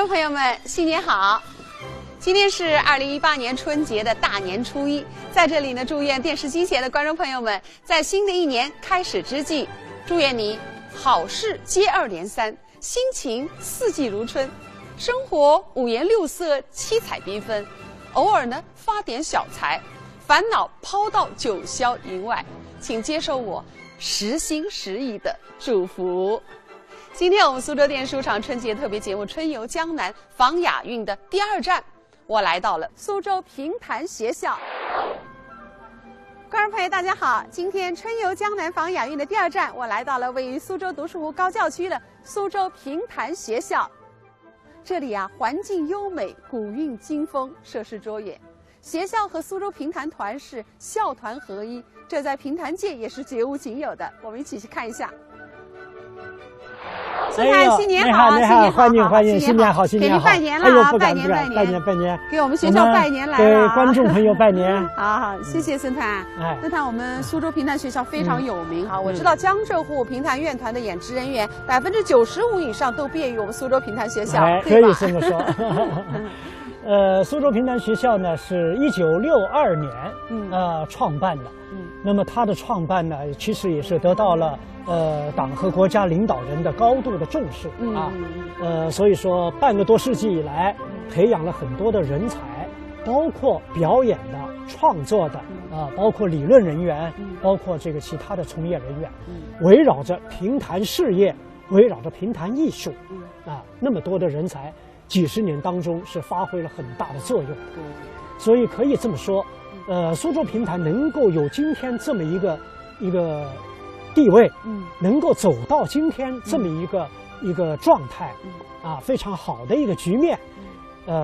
众朋友们，新年好！今天是2018年春节的大年初一，在这里呢，祝愿电视机前的观众朋友们，在新的一年开始之际，祝愿你好事接二连三，心情四季如春，生活五颜六色，七彩缤纷。偶尔呢，发点小财，烦恼抛到九霄云外。请接受我实心实意的祝福。今天我们苏州电视书场春节特别节目《春游江南访雅韵》的第2站，我来到了苏州评弹学校。观众朋友，大家好！今天《春游江南访雅韵》的第2站，我来到了位于苏州读书湖高教区的苏州评弹学校。这里啊，环境优美，古韵今风，设施卓越。学校和苏州评弹团是校团合一，这在评弹界也是绝无仅有的。我们一起去看一下。孙谭，新年好！你好，欢迎，新年好，新年好！给您拜年了啊！拜年，给我们学校拜年来了，给观众朋友拜年。好，谢谢孙谭。孙谭，我们苏州评弹学校非常有名哈，我知道江浙沪评弹院团的演职人员95%以上都毕业于我们苏州评弹学校，可以这么说。苏州评弹学校呢是1962年创办的。那么它的创办呢，其实也是得到了党和国家领导人的高度的重视所以说半个多世纪以来，培养了很多的人才，包括表演的、创作的包括理论人员，包括这个其他的从业人员，围绕着评弹事业，围绕着评弹艺术那么多的人才，几十年当中是发挥了很大的作用。所以可以这么说。苏州评弹能够有今天这么一个地位，能够走到今天这么一个状态，非常好的一个局面，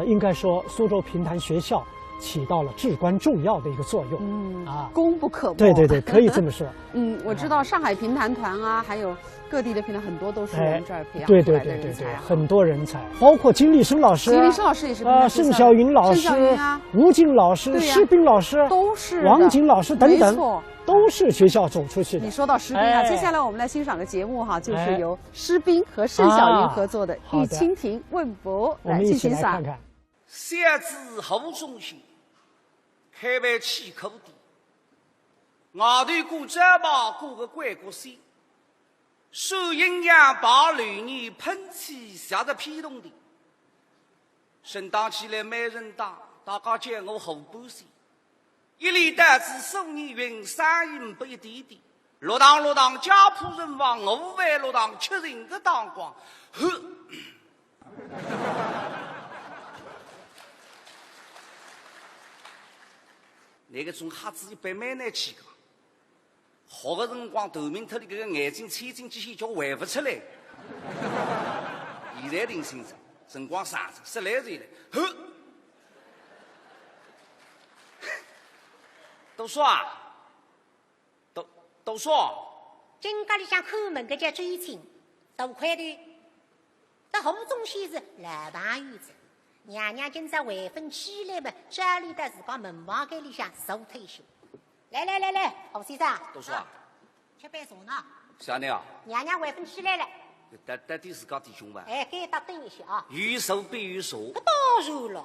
应该说苏州评弹学校起到了至关重要的一个作用，功不可没。对，可以这么说。我知道上海评弹团啊，还有各地的评弹很多都是我们这儿培养出来的人才，很多人才，包括金立生老师，金立生老师也是盛小云老师，吴静老师，施斌老师都是，王景老师等等，没错，都是学校走出去的。你说到施斌接下来我们来欣赏个节目哈，就是由施斌和盛小云合作的《与蜻蜓问卜》，我们一起来看看。三子后中心，开外起口的，外头过展马过个关过山，手阴阳把流年喷起下得屁动的，升当起来没人打，大家见我后半生，一粒担子数年云，3阴不一滴滴，落堂家仆人亡，我为落堂吃人的当光，那个种瞎子一般蛮难去的，学的辰光头面头里这个眼睛穿进去叫还不出来。现在定心着，辰光长着，10来岁了，都说都说，今家里向看门个叫周青，大块的，这胡中先是老朋友子。娘娘今朝回分起来嘛，家里的自家门房间里向受退休。来，胡先生，都说吃杯茶呢。啥呢啊？娘娘回分起来了。得点自家弟兄吧。该打灯一些啊。有手必有手。当然了。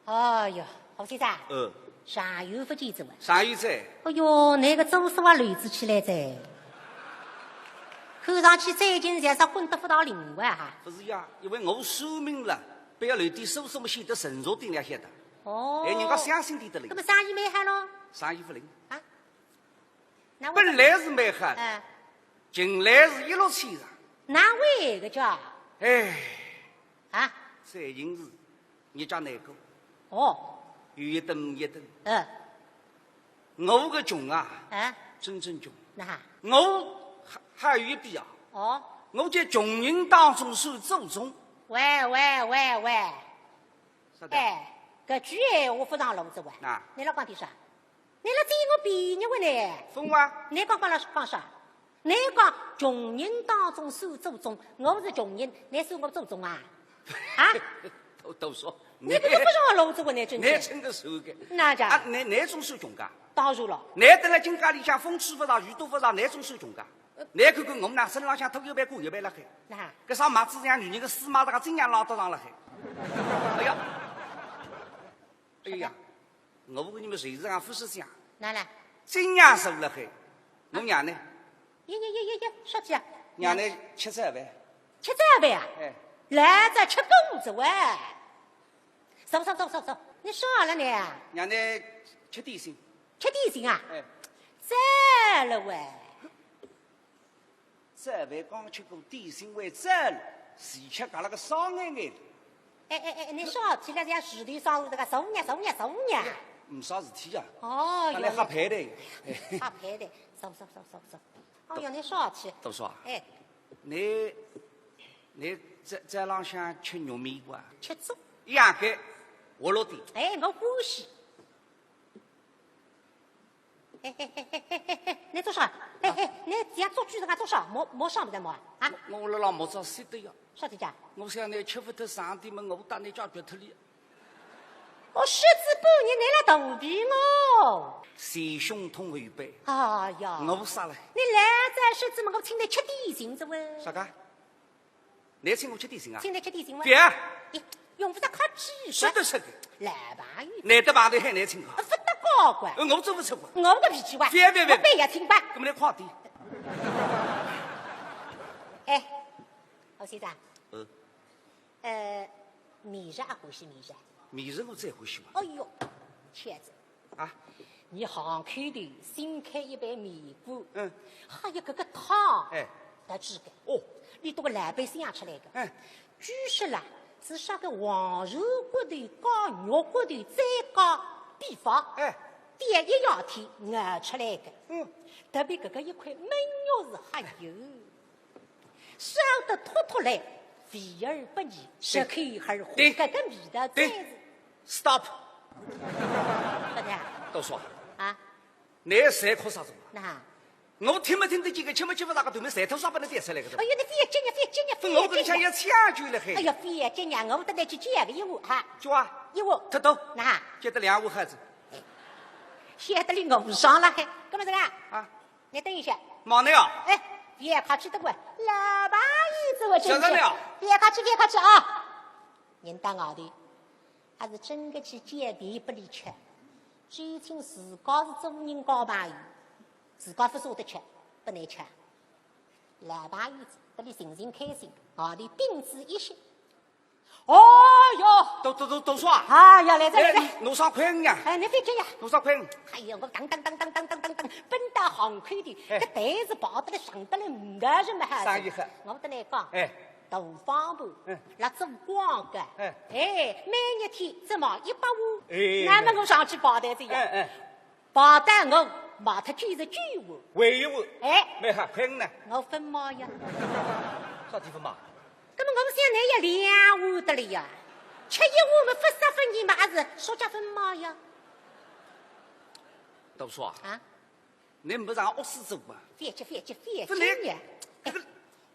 哎哟，胡先生。上有福见走啊。上有在。哎哟，那个周叔啊，乱子起来在。看上去最近才是混得不到另外哈。不是呀，因为我说明了。不要留点手么显得成熟点了些的。人家相信点得灵。那么生意没好咯？生意不灵啊？本来是没好，近来是一落千丈。哪位个叫？最近是日家难过。有一顿一顿。我个穷啊，真正穷。我还有一笔啊。我在穷人当中算祖宗。喂，搿句闲话不上路子哇！你老讲点啥？你老对我比你问呢？疯啊！你讲啥？你讲穷人当中算祖宗，我是穷人，你算我祖宗啊？都说你不就不上路子问呢？真是。你真的是个。哪家？哪种算穷家？当然了。你等在金家里向风吹不上，雨都不上，哪种算穷家？你看看我们那身浪向头100过100了海，搿上马子像女人个丝马，这个真样捞得上了海。哎呀，哎呀，我不跟你们随时讲副市长，哪来？真娘收了嘿，我娘呢？呀，小姐啊，娘呢？72万。72万啊？哎，来这吃工子喂！走，你啥了你？娘呢吃点心。吃点心啊？哎，赞了喂3万刚吃过点心为赞了，前吃搞了个伤眼眼。哎，你啥事体了？像石头上这个送呀！没啥事体呀。哦来喝牌的。喝牌的，走。哎呀，你啥事体？都说。哎，你在浪向吃玉米瓜？吃粥。压根我落地。哎，我欢喜。你做啥？你这样做句子干做啥？没上不得没啊？我辣莫找谁的呀？啥子家？我想你吃不得上帝们，我打你家脚头里。我10字半年来了肚皮我。前胸痛后背。哎呀，我啥了？你来这10字么？我请你吃点心子喂。啥个？你请我吃点心啊？请你吃点心喂。别。用不着靠几是的。来吧，难得排队还难请啊？不得高官。我做不出过。我个脾气哇！别，我背也请吧。我们来快点。哎，侯先生。米食也欢喜米食。米食我最欢喜哎呦，茄子啊！你杭口的新开一盘面馆，还有这个汤，得几个？哦，你都个老百姓吃来的，据说啦是啥个黄肉骨头加肉骨头再加比方，第一样天熬出来的，特别这个一块焖肉是还有，烧得脱来，味而不腻，食口而滑，这个味道真是。Stop！ 啥子？都说啊，你谁哭啥子？那我听没听得见个，吃没吃不那个对面谁头啥把你点出来个？哎呀，你别急呀！我跟你讲要抢救了嘿！哎呀，别急呀！我不得来去讲个一话哈。叫啊！一话。特多。那接得2户孩子。写得你弄上了还？干嘛这个？啊！你等一下。忙的呀！哎，别客气的过，老板椅子我真是。别客气啊！您当我的。还是真个去捡便不里吃，最近自家是做人高朋友，自家不舍得吃，不难吃。老朋友子这里心情开心，我的饼子一些。哦哟，都说啊！哎呀，来这。弄上块呀！哎，你别这样。弄上块。哎呀，我当，奔到航口的，这袋子跑得来上得来5个人嘛哈。生意好。我不得来讲。大方布，那做广告，每日天只毛100五，那么我上去报单子呀，报单我毛他99五，唯一我，没哈亏呢，我分毛呀，啥地方嘛？那么我们现在要2五的了呀，吃1五嘛分10分钱嘛还是少加分毛呀？都说啊，你不让恶死走啊？别急呀，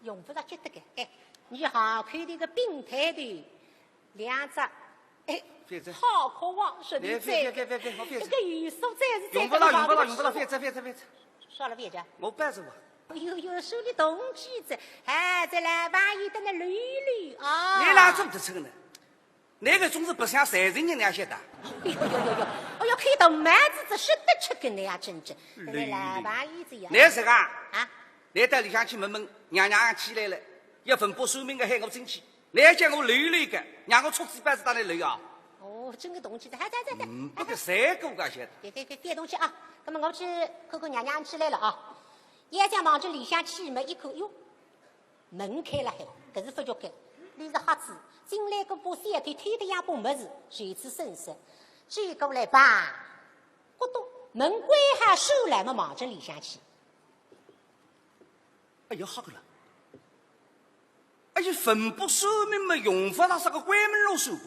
用不着觉得个，你好看的个病态的2只，好渴望说的这个语速真是用不到，别走。啥了别着？我搬着我。哎呦，手里动机子，在老板椅的那捋捋啊！你哪做得成呢？那个总是不像3人那些的。哎呦，看到麦子这识得吃个那样真正，那老板椅子呀。那是啊？你到里向去问娘起来了。要分拨说明个，害我生气。你还叫我捋个，让我出嘴巴子打你捋啊！哦，真个动气的，还在。不个3个个些。别动气啊！那么我去看看娘起来了啊！也想望着里向去门一看，哟，门开了海，可是发觉个，你是瞎子，进来个把3腿推得样把么子，随此伸手，追过来吧，咕咚，门关下收来嘛，望着里向去。哎呀，好个了！而且分布说明嘛，用法它是个关门老手个。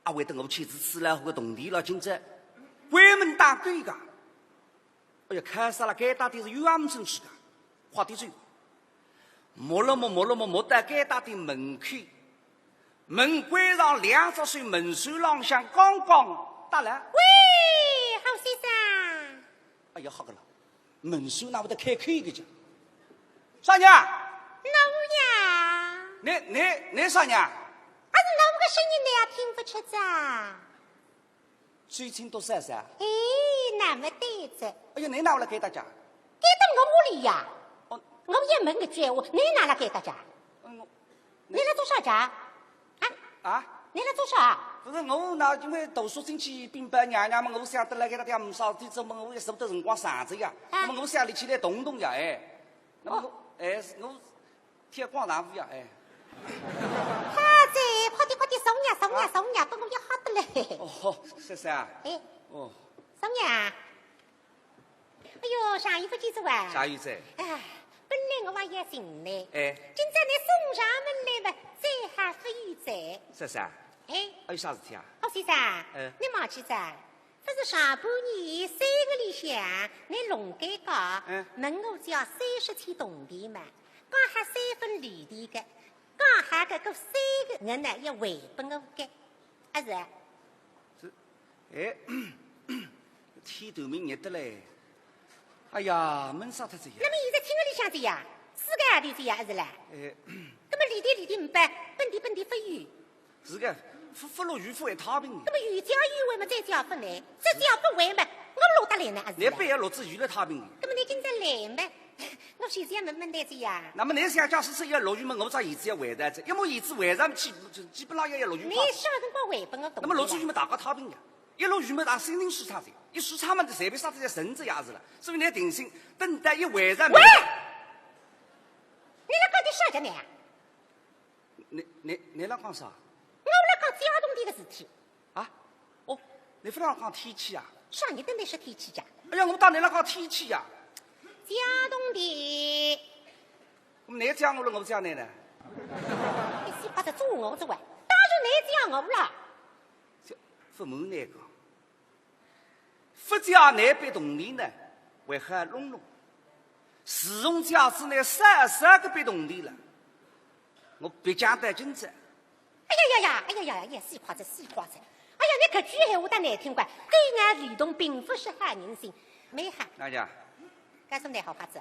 啊，为得我妻子吃了个动地了，今朝关门打鬼个。哎呀，开始了，该打的是冤门生气个，花的最。摸了到该打的门口，门关上2只手，门手浪向刚刚打来。喂，好先生。哎呀，好个了，门手那不得开口一个讲。啥娘？老娘，你啥娘？还是声音你也听不出子？最近多少噻？哎，那么对子。哎呀，你拿来给大家？给到我屋里呀。哦，我也问个句话，你拿来给大家？你来做啥家？啊？你来做啥？不是我那因为读书进去并不娘娘嘛，我想得来给大家唔少事体，怎么我也舍不得辰光上着呀？那么我想你起来动动呀，哎，那么我贴广场舞呀，哎。他在快点送呀，把我要好的嘞。哦，是噻。哎。哦。送呀。哎呦，下雨不记住啊？下雨子。哎，本来我还要进来。哎。今朝你送上门来嘛，再下不雨在。是噻。哎。还有啥事体啊？好先生。你忘记着？不是上半年3个里向，你农改高，问我只要30天铜钿嘛，刚好3分绿钿的，刚好搿3个人呢要回本我的，啊是？是，哎，天都没热得嘞，哎呀，闷死他这样。那么现在听我里向这样，4个号头这样是啦？那么绿地唔办，本地不雨。是个，不落雨不会太平。那么雨浇雨完嘛，再浇不来，这浇不完嘛，我落得来呢，你不要落子雨了太平。那么你今朝来嘛？我现在问的这样。那么你想假使要落雨嘛，我找叶子要回来着，要么叶子回上基本上要落雨。你什么辰光回本我懂？那么落雨嘛，大家太平呀。一落雨嘛，大心灵市场噻，一市场嘛，随便啥子在绳子样子了，所以你要定心，等待一回上。喂，你那讲的啥着呢？你那讲啥？我来讲交通的个事体。啊？哦，你不让讲天气啊？啥你等的是天气呀？哎呀，我当你那讲天气呀。交通的。你讲我了，我讲你呢？你是把它做我做完，当然你讲我了。不瞒你讲，不加那笔铜钿呢，为何隆隆？使用价值呢32个笔铜钿了，我别讲得真正。哎呀，死夸子！哎呀，你搿句闲话倒难听怪，对岸吕洞并不是害人心，没害。哪家？该说你好话子，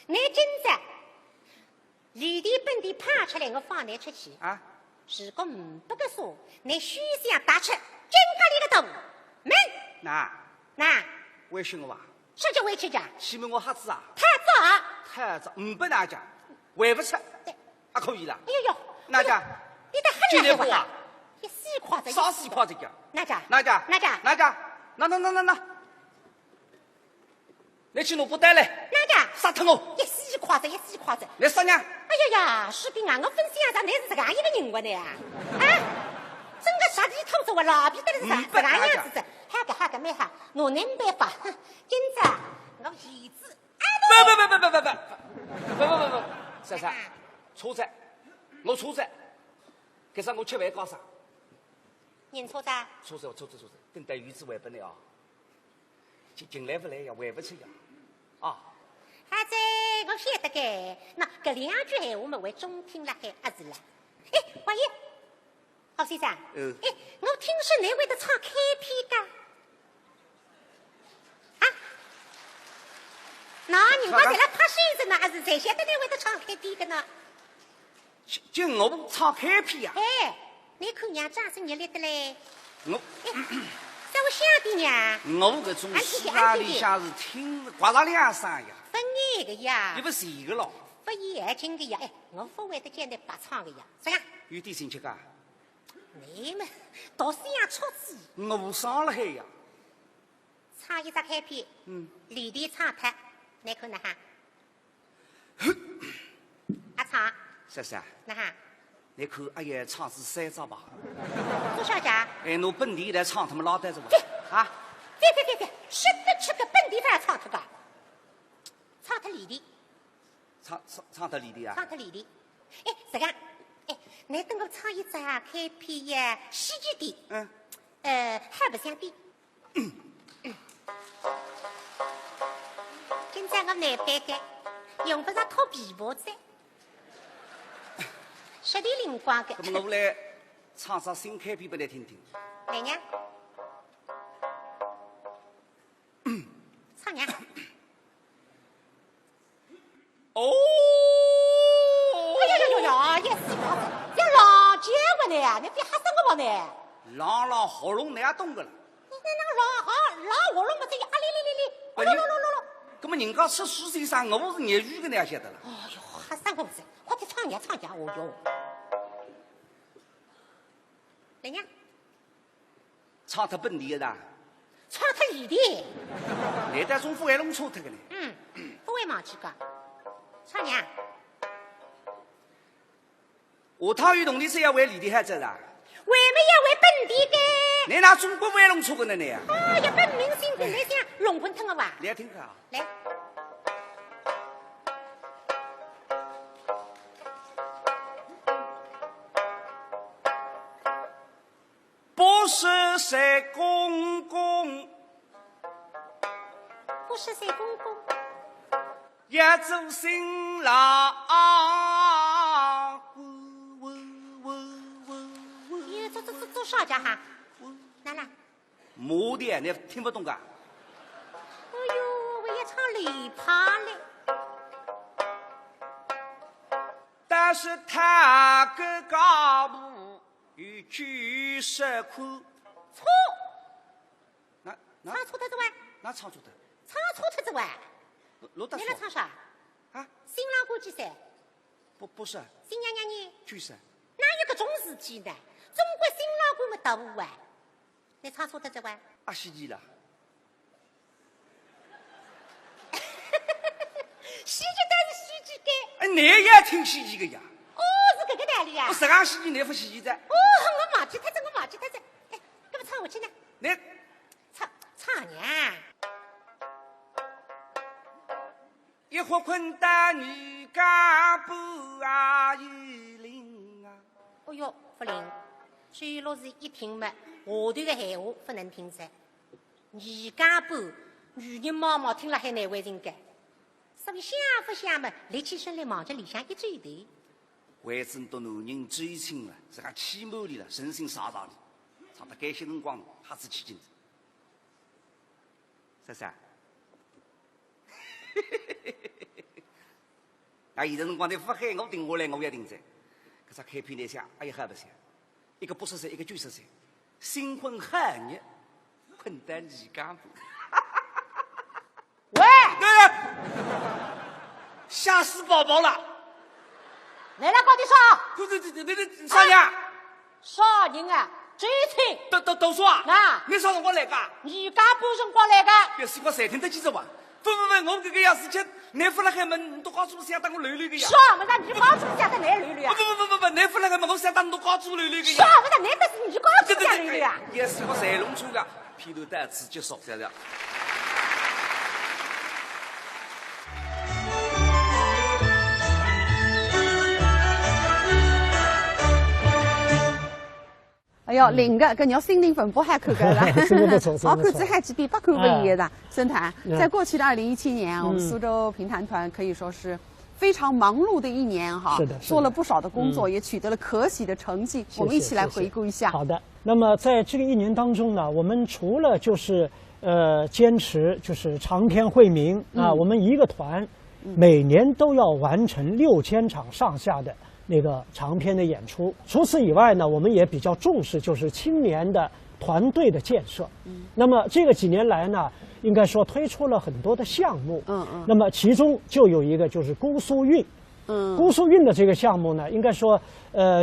你今朝吕地本地派出来，我放你出去啊！如果唔不个说，你虚想打出金家里个洞门。那委屈我吧？啥叫委屈讲？欺负我瞎子啊！太早，唔不哪家，回不出，啊可以了。哎呦，哪家？你得很难话啊！你死夸子，啥死夸子讲？哪家？那，你去弄不带来？哪家？杀脱我！一死夸子。你啥娘？哎呀，士兵啊，我分析下，你是这个样一个人物呢啊！整个啥地偷走我老皮的是啥这个样子的？好个没好，我能办法。今朝我儿子。不，珊珊，错在，我错在，给啥我吃饭搞啥？认错噻？错在，等待儿子回本了啊！进来不来呀，回不去呀，啊！孩子，我晓得个，那搿2句闲话嘛，为中听了还是啦。哎，王爷，郝先生，我听说你会得唱开篇噶，啊？那人家在那拍戏子呢，还是谁晓得你会得唱开篇的呢？就我唱开篇呀！哎，你看娘张是热烈的嘞。我。在我想的呀，我搿种戏啊里向是听刮上2声呀，不眼个呀，你不谁个咯？不眼睛个呀，哎，我不会得见你白唱个呀，啥呀？有点兴趣噶？你们读书呀出子，我上了海呀，唱一只开篇，绿地唱脱，你看那哈，啊唱，是，那哈。你看，哎呀，唱是3招吧？多少家？哎，侬本地来唱，他们老带着我。啊！别，识得吃个本地饭唱脱个，唱脱里地。唱脱里地啊？唱脱里地。哎，这个，哎，你等我唱一只开篇呀，戏剧的。还不想的。今朝我难办的，用不着脱皮包子。实力灵光的。那么我来唱首新开篇给你听听。来呀，唱呀。哦。哎呀，也是要老结婚呢？你别吓死我吧呢！朗朗喉咙你也懂个了。狼我弄么这个啊哩，那么人家14岁上我是业余的你也晓得了。哎呦，吓死我子！快点唱呀，哦哟！来呀，唱他本地的，唱他异地。你在中府还弄唱他个呢？不会忘记个，唱呀。下趟有动力是要为里地还走啦？为么要为本地的？你拿中国为弄错个呢你啊？哦，要本明星的来想龙滚腾个哇！你要听看啊？来。80岁公公，80岁公公，要做新郎。做啥家哈？哪啦？母的你听不懂噶？哎呦，我也唱礼趴嘞。但是他个家务有90块。错。唱错的这位？那唱错的。唱错的这位？你来唱啥？啊？新郎歌剧噻？不是。新娘娘呢？剧噻。哪有个种事情呢？中国新郎官么大舞啊！你唱错的这位？戏剧了。戏剧但是戏剧的。你也听戏剧的呀？哦，是这个道理呀。我上戏剧你不戏剧的？哦，我忘记他这。哎，给我唱我去呢？你唱呢？一伙困的女干部啊，有灵啊！哦哟，不灵。水落是一听嘛，下头的闲话不能听噻。女干部，女人妈妈听了还难为情个。所以想不想嘛，立起身来望着里向一嘴头。为这么多男人追亲了，这个起码里了，人心傻傻的，唱得该些辰光还是起劲子。珊，啊，现在辰光你不喊我定下来，我也定在。搿只开篇来想，哎呀，还不行。一个80岁，一个90岁，新婚汉日，困得你干部。喂，吓死宝宝了！来了，搞点啥？对，啥人？啥人啊？追亲。都说啊？啊，你啥辰光来噶？你干部辰光来个？别是我才听得几只话。不，我这个样事情，你不来海么？你都告诉我想当我溜溜个呀？啥么子？你告诉我想当你溜溜啊？不，你不来海么？我想当你都告诉我溜溜个呀？啥么子？你这是你告诉我想溜溜啊？也是我才弄出个披头戴刺结束，晓得？哎呦，灵个，搿鸟心灵分布还可个了，这个不错，好看这还几比8口不一样的。孙团，在过去的2017年，我们苏州评弹团可以说是非常忙碌的一年哈，是的，做了不少的工作，也取得了可喜的成绩。我们一起来回顾一下。好的，那么在这个一年当中呢，我们除了就是坚持就是长篇惠民啊，我们一个团每年都要完成6000场上下的那个长篇的演出。除此以外呢，我们也比较重视就是青年的团队的建设。那么这个几年来呢，应该说推出了很多的项目。那么其中就有一个就是姑苏运。姑苏运的这个项目呢，应该说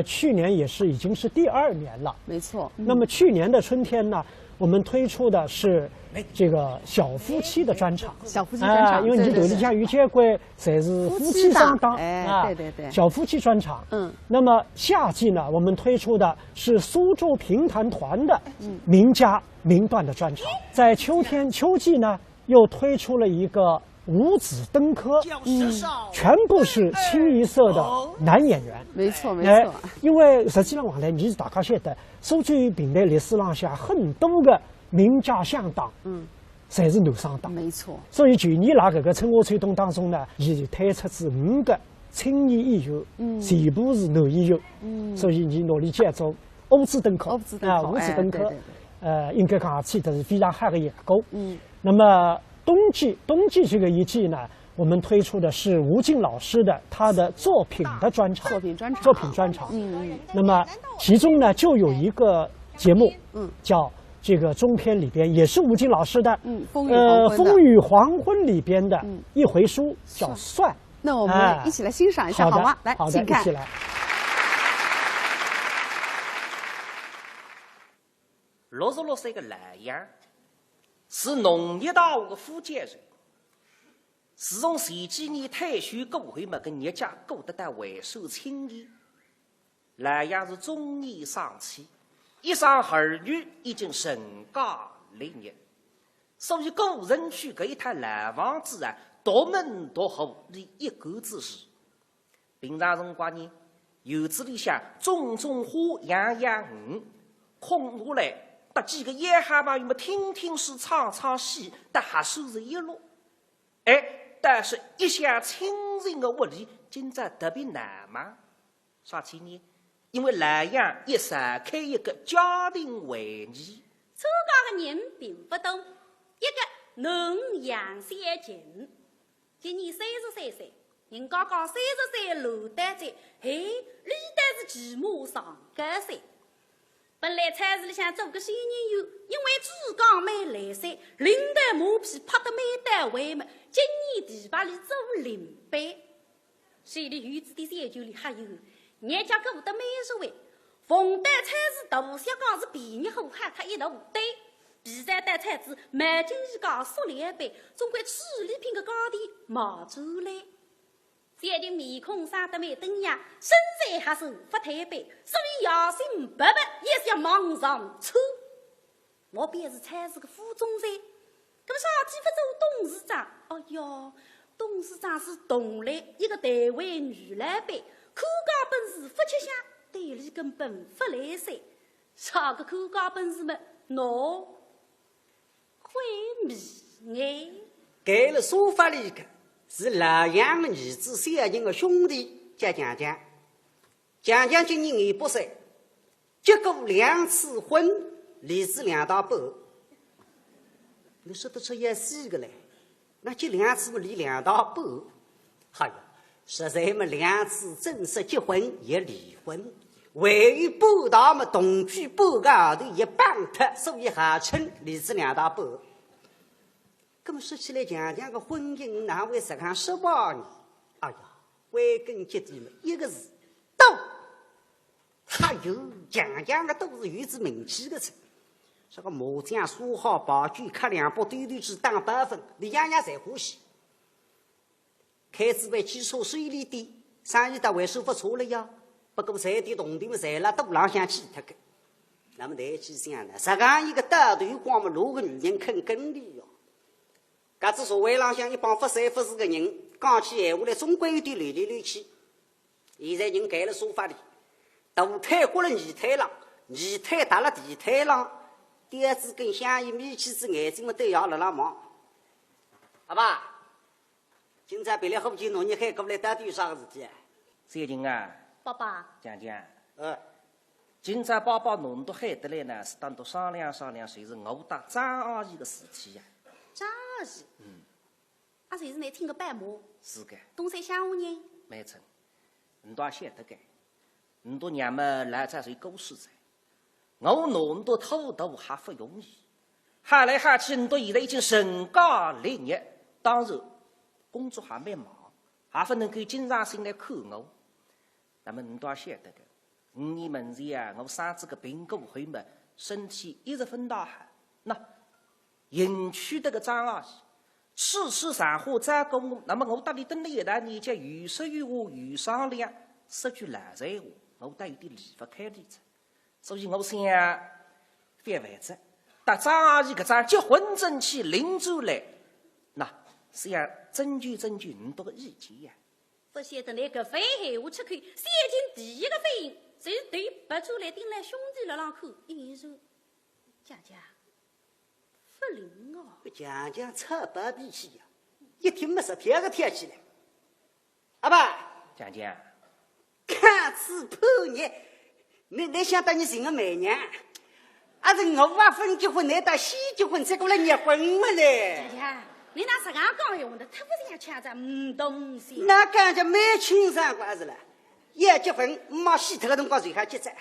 去年也是已经是第2年了。没错。那么去年的春天呢，我们推出的是这个小夫妻的专场。小夫妻专场，因为你头里向有交关侪是夫妻上档啊，对，小夫妻专场。那么夏季呢，我们推出的是苏州评弹团的名家名段的专场。在秋季呢，又推出了一个五子登科，全部是清一色的男演员。没错。因为实际上往来你是大家晓得，苏州评弹历史上下很多个名家相档，侪是男生档。没错。所以去年辣搿个春夏秋冬当中呢，伊就推出是5个青年演员，全部是男演员。所以你努力叫做五子登科。五子登科，应该讲起的是非常好的一个。那么冬季这个一季呢，我们推出的是吴静老师的他的作品的专场。作品专场。那么其中呢，就有一个节目，叫这个中篇里边也是吴静老师的，风雨黄昏里边的一回书叫《算》。那我们一起来欣赏一下，好吗？来，请看。一起来。66岁的莱阳是农业大学的福建人，自从前几年退休过后嘛，跟业家过得到回收青年。莱阳是中年丧妻，一生儿女已经成家立业，所以个人去这一套蓝房子啊，独门独户的一个之事。平常辰光呢，院子里向种种花，养养鱼，空下来搭几个野蛤蟆，们听听诗，唱唱戏，但还收拾一路。但是一向清静的屋里，今朝特别难嘛。啥体呢？因为莱阳一展开一个家庭会议，参加的人并不多，一个农养先进，今年33岁，人家讲30岁罗丹在，李丹是骑马上街岁。本来菜市里向做个新人有，因为珠江没来塞，领带马匹拍得没单位嘛。今年地巴里做领班，水里院子的山丘里还有，人家过得没所谓。逢单菜市大小刚是便宜后喊他一大堆，比赛单菜子满金一缸数2杯，总归吃礼品的高低毛出来。这的面孔生得没灯样，身材还是无法太白，所以野心勃勃，也想往上抽。我便是菜市个副总裁，那么啥几不做董事长？哦哟，董事长是同来一个台湾女老板，口讲本事不吃香，队里根本不来塞。啥个口讲本事嘛？喏，会米哎，盖了沙发里个。是莱阳的儿子小人的兄弟叫强强，强强今年28岁，结过2次婚，儿子2到8。你说得出也是个嘞？那结2次离2到8，哎呀，实在嘛2次正式结婚也离婚，为于8道嘛同居8个号头也帮他，所以还称儿子2到8。那么说起来，强强的婚姻哪会实看18年？哎呀，归根结底嘛，一个字斗。还有强强的都是有子名气的词，这个麻将、书好、宝具、开2包，对对去打8分，你样样侪欢喜。开支为基础水利低，生意单位收不错了呀。不过财地同地嘛，侪拉肚浪向去脱个。那么台去想呢，实讲一个大头光嘛，哪个女人肯跟你哟？搿只社会浪向一帮不三不四个人，讲起闲话来总归有点乱来乱去。现在人盖了沙发里，大腿过了二腿浪，二腿打了地腿浪，第二子跟相依米妻子眼睛嘛都要辣辣望。好吧，今朝别来后天侬你还过来到底有啥个事体啊？小人啊，爸爸，强强，今朝爸爸侬都喊得来呢，是当都商量商量，谁是我打张阿姨的事体呀？张阿姨，啊，谁是来听个板模？是的，东山乡下人。没错，你都晓得个，你都娘们来在谁狗屎在，我侬都偷渡还不容易，喊来喊去，你都现在已经成家立业，当然工作还蛮忙，还不能够经常性来看我。那么你都晓得个，5年门前啊，我生这个病过后嘛，身体一直分大汗，那。迎娶这个张阿姨，次次上火再工，那么我搭里等了一大年节，有说有话有商量，说句烂在话，我倒有点离不开理子，所以我想翻位子，搭张阿姨搿张结婚证去领出来，那是要征求你多个意见呀。不晓得那个废话吃亏，先进第一个反应，就是对拔出来盯来兄弟了浪口，一说，家家。不灵哦！强强扯白脾气呀，一天没10天个天起来。阿爸，强强，看似叛逆，你想到你寻个媚娘，还是我分结婚，难道先结婚才过来结婚么嘞？强强，你那是俺刚用的，他不是抢咱东西。那感觉没亲上关系了，一结婚没洗头的辰光就还结账，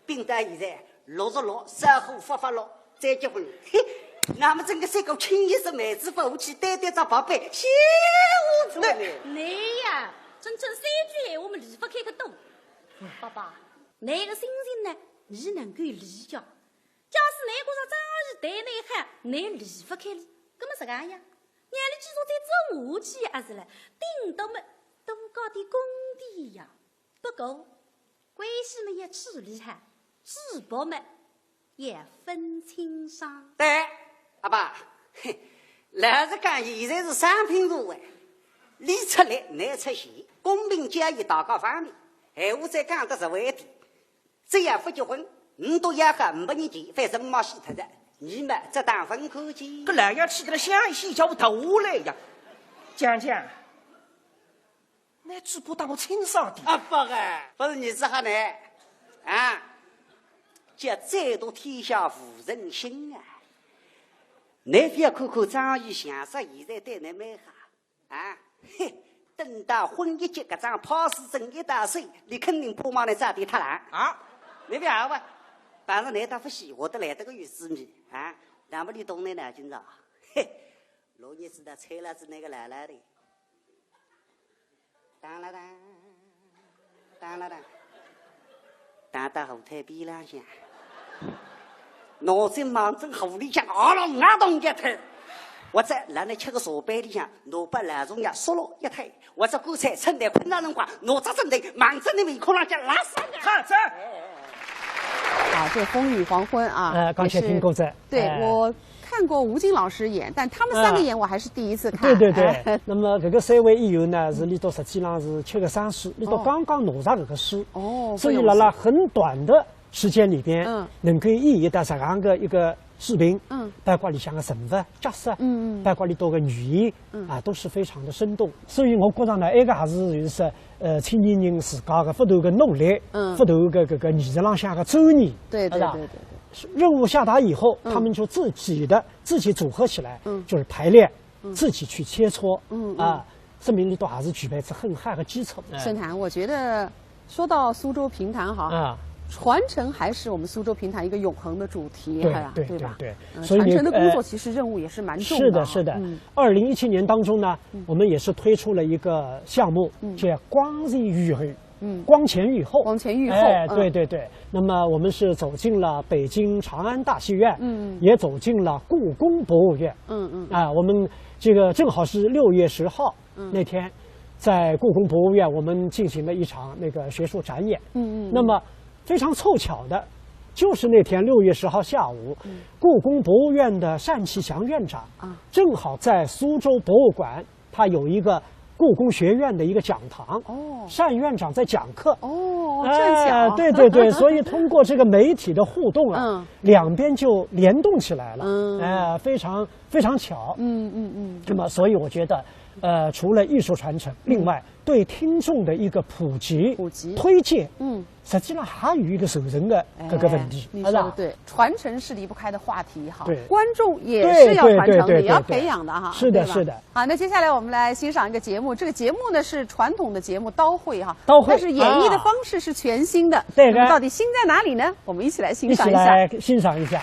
并到现在66稍后发了再结婚。嘿，那么整个三个清一色妹子夫妻，对对着宝贝，幸福着呢。你呀，真正三句闲话，我们离不开个多。爸爸，那个心情呢，你能够理解。假使那个说早日对你好，你离不开你，那么是干呀？让你记住再走下去还是了，顶多么多高的工地呀。不过关系们也处理好，直播们也分清爽。对，阿爸，嘿，老实讲，现在是商品社会，你出来，难出现，公平交易大各方面。闲话再讲得实惠一点，这样不结婚，你都要和500年前，反正没洗头的。你们这当分口气，搿两样去给他想一想，叫我头来呀！讲讲，那主播当我清爽点。阿伯啊，不是你这哈呢？啊，叫再多天下无人心啊！你不要看看张宇相说现在对你蛮好啊，嘿，等到婚一结搿张炮是真一大水，你肯定破忙来炸地塌烂啊！你不要吧？反正来到不喜，我都来得个有滋味啊！那么你懂得哪今朝？嘿，老爷子的吹了子那个来了的，当了当，当了当，当到后台边浪向，脑子忙正狐狸向熬了5动一头。我在让你吃个茶杯里向，拿把老中药嗦了一推，我这锅菜趁在困难辰光，拿着针头忙着你面孔上讲拉屎的。好，走。啊，这风雨黄昏啊！刚才听过这，对我看过吴京老师演，但他们3个演我还是第一次看。对对对。那么这个3位演员呢，是里头实际上是7个3书，里头刚刚拿上这个书。哦。所以了很短的时间里边，能够演绎到这样的一个视频，包括里向的人物角色，包括里头的语言，啊，都是非常的生动。所以我觉着呢，这个还是就是青年人自家的不断的努力，不断的这个艺术上向的钻研，对。任务下达以后，他们就自己组合起来，就是排练，自己去切磋，证明里头还是具备着很好的基础。盛谭，我觉得说到苏州评弹哈，传承还是我们苏州评弹一个永恒的主题，对吧？对，所以传承的工作其实任务也是蛮重的。是的。2017年当中呢，我们也是推出了一个项目，叫光前愈后。光前愈后。对。那么我们是走进了北京长安大戏院，也走进了故宫博物院。我们这个正好是6月10号那天，在故宫博物院我们进行了一场那个学术展演。那么非常凑巧的，就是那天6月10号下午，故宫博物院的单霁翔院长正好在苏州博物馆，他有一个故宫学院的一个讲堂。单院长在讲课。正巧。对，所以通过这个媒体的互动啊，两边就联动起来了。非常非常巧。那么，所以我觉得，除了艺术传承，另外对听众的一个普及推荐，实际上还有一个守人的这个问题。你说的对，传承是离不开的话题哈。对，观众也是要传承的，也要培养的哈。是的。好，那接下来我们来欣赏一个节目，这个节目呢是传统的节目刀会哈，但是演绎的方式是全新的。对，那么到底新在哪里呢？我们一起来欣赏一下。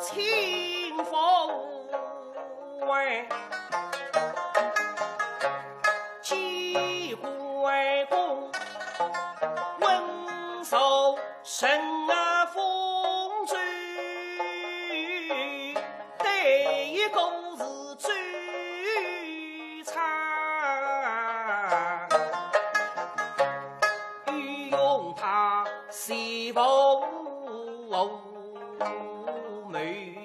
清风神啊风吹，对一个是最差，欲用他西风美。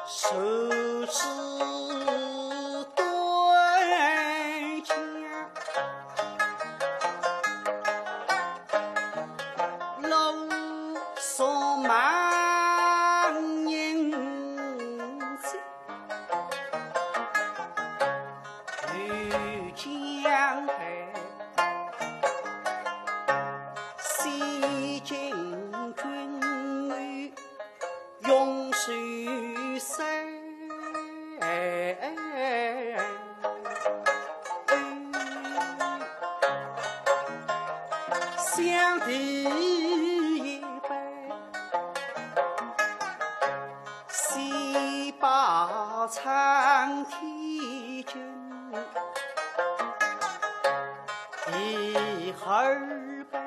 手持断枪，路上满人迹，遇江海，西进军勇水山。相敌一杯，西把苍天君，一二杯，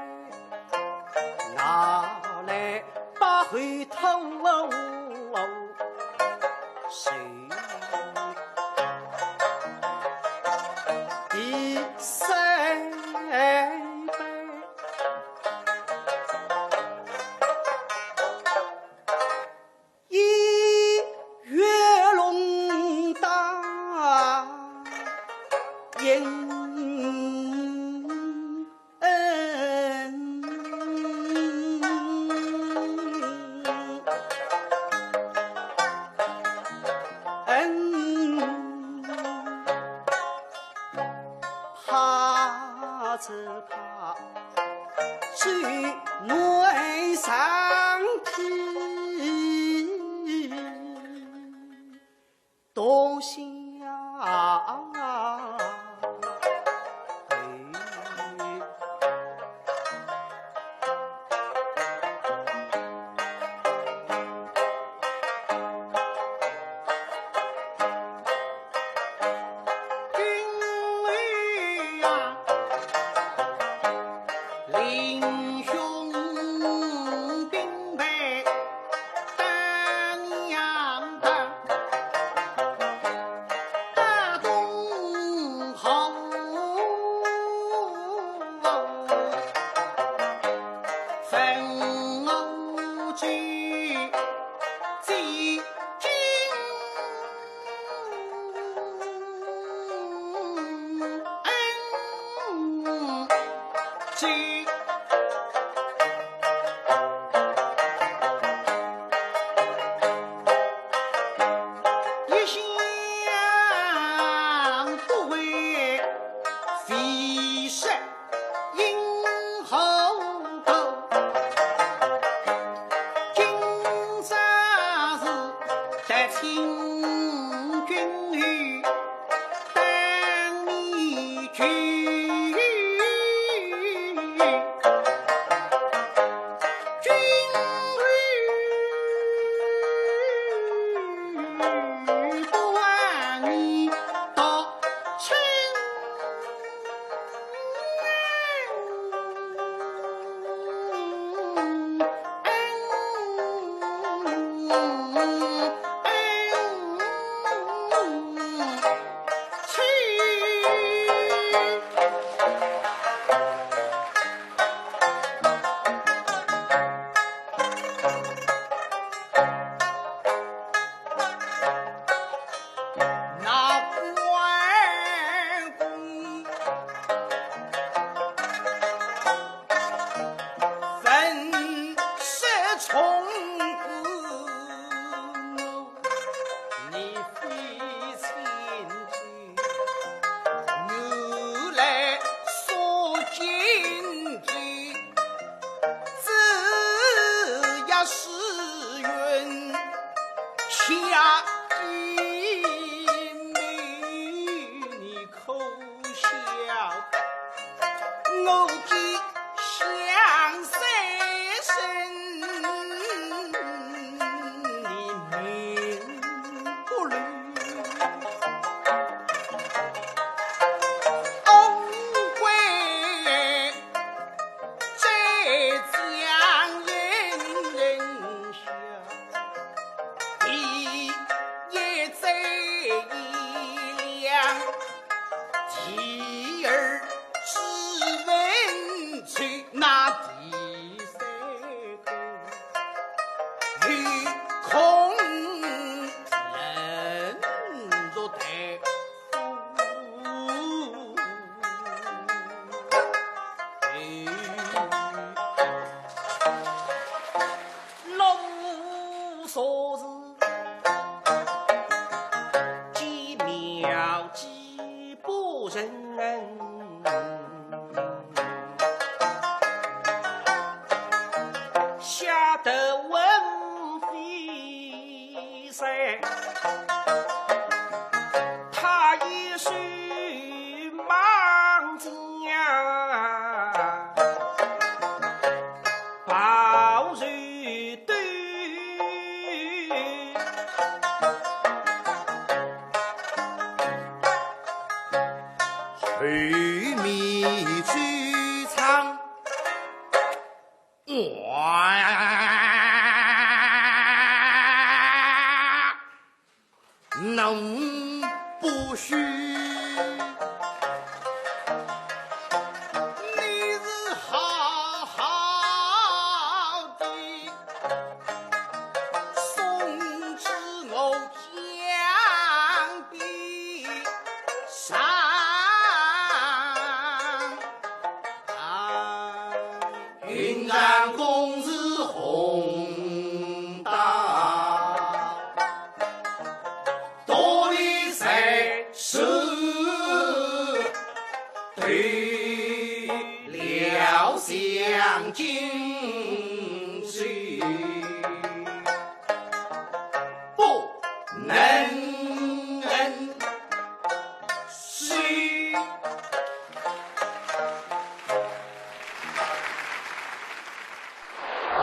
拿来把回头谁？第三杯，一月龙大迎怕只怕最难上天，多想英雄兵备当阳当，大东好分欧举击军击清军于当你军不忘你到清我的相思深，你命不离。人，吓得闻飞噻，他一须忙将报入堆，水米居仓，能不虚？你是好好的，送至我江边上。云山公子红大，多里在手对了相金水，不能虚。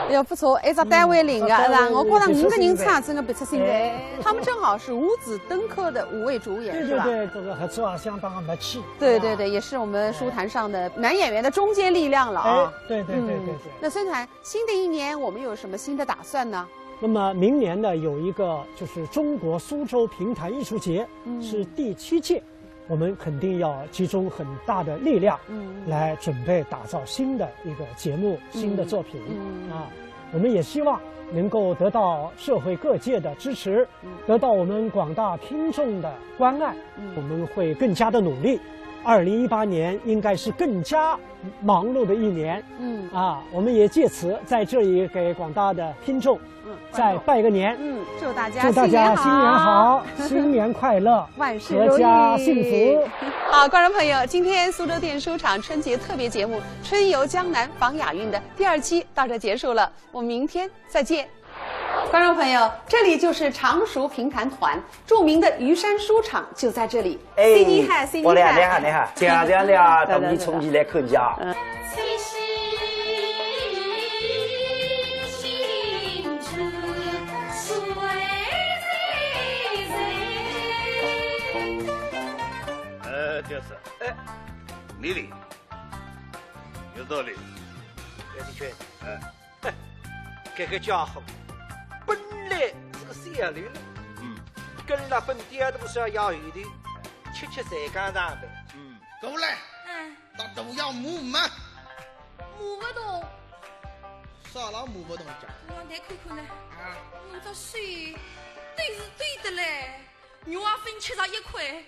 哎呦，不错，一只单位领的，是吧？我觉得5个人唱真的别出心裁。他们正好是五子登科的5位主演，是吧？对，这个合作啊相当的默契。对，也是我们书坛上的男演员的中坚力量了啊！对。那孙团，新的一年我们有什么新的打算呢？那么明年呢，有一个就是中国苏州评弹艺术节，是第7届。我们肯定要集中很大的力量，来准备打造新的一个节目、新的作品啊。我们也希望能够得到社会各界的支持，得到我们广大听众的关爱。我们会更加的努力。2018年应该是更加忙碌的一年。我们也借此在这里给广大的听众，再拜个年。祝大家新年好，新年快乐，万事如意，阖家幸福。好，观众朋友，今天苏州电书场春节特别节目《春游江南访雅韵》的第2期到这结束了，我们明天再见。观众朋友，这里就是常熟评弹团，著名的虞山书场就在这里。新年好，新年好！你好，这样的啊，到你冲击来看见啊。就是，美丽，有道理。袁立军，这个家伙本来是个小驴了，跟了本地都是要养鱼的，吃才干上的。过来，那都要母嘛，摸不动，啥了摸不动讲？我来看看呢。我这水对是对的嘞，肉啊分切上1块。